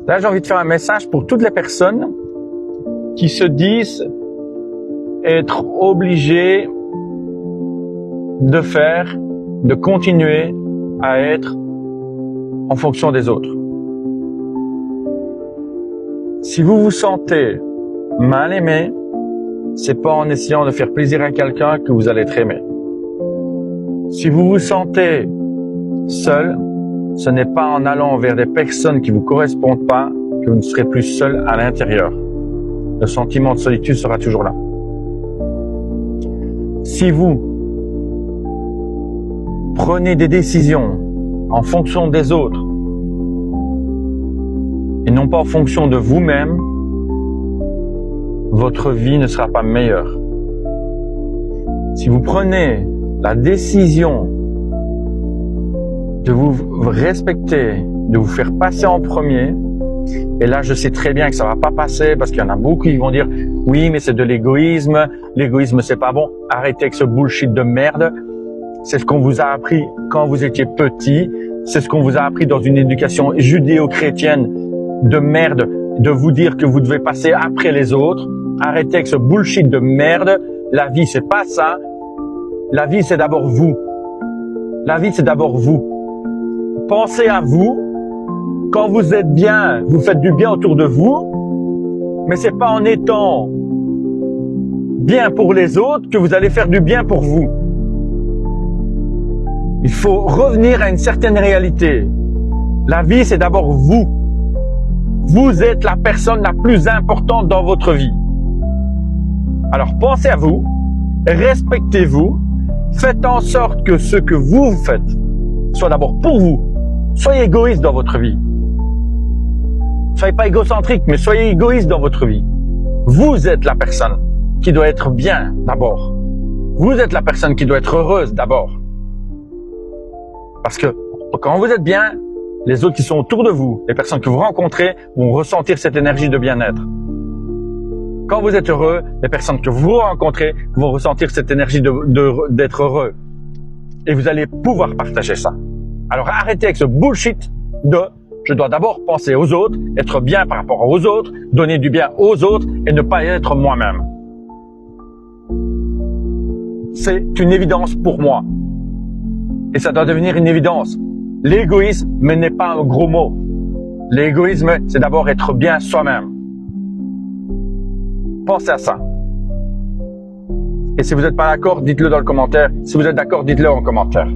Là, j'ai envie de faire un message pour toutes les personnes qui se disent être obligées de continuer à être en fonction des autres. Si vous vous sentez mal aimé, c'est pas en essayant de faire plaisir à quelqu'un que vous allez être aimé. Si vous vous sentez seul, ce n'est pas en allant vers des personnes qui vous correspondent pas que vous ne serez plus seul à l'intérieur. Le sentiment de solitude sera toujours là. Si vous prenez des décisions en fonction des autres et non pas en fonction de vous-même, votre vie ne sera pas meilleure. Si vous prenez la décision de vous respecter, de vous faire passer en premier, et là je sais très bien que ça va pas passer parce qu'il y en a beaucoup qui vont dire oui mais c'est de l'égoïsme c'est pas bon. Arrêtez avec ce bullshit de merde. C'est ce qu'on vous a appris quand vous étiez petit, c'est ce qu'on vous a appris dans une éducation judéo-chrétienne de merde, de vous dire que vous devez passer après les autres. Arrêtez avec ce bullshit de merde. La vie c'est pas ça. La vie c'est d'abord vous. La vie c'est d'abord vous. Pensez à vous. Quand vous êtes bien, vous faites du bien autour de vous, mais c'est pas en étant bien pour les autres que vous allez faire du bien pour vous. Il faut revenir à une certaine réalité. La vie, c'est d'abord vous. Vous êtes la personne la plus importante dans votre vie. Alors pensez à vous, respectez-vous, faites en sorte que ce que vous faites soit d'abord pour vous. Soyez égoïste dans votre vie. Soyez pas égocentrique, mais soyez égoïste dans votre vie. Vous êtes la personne qui doit être bien d'abord. Vous êtes la personne qui doit être heureuse d'abord. Parce que quand vous êtes bien, les autres qui sont autour de vous, les personnes que vous rencontrez, vont ressentir cette énergie de bien-être. Quand vous êtes heureux, les personnes que vous rencontrez vont ressentir cette énergie d'être heureux. Et vous allez pouvoir partager ça. Alors arrêtez avec ce bullshit de je dois d'abord penser aux autres, être bien par rapport aux autres, donner du bien aux autres et ne pas être moi-même. C'est une évidence pour moi. Et ça doit devenir une évidence. L'égoïsme n'est pas un gros mot. L'égoïsme, c'est d'abord être bien soi-même. Pensez à ça. Et si vous n'êtes pas d'accord, dites-le dans le commentaire. Si vous êtes d'accord, dites-le en commentaire.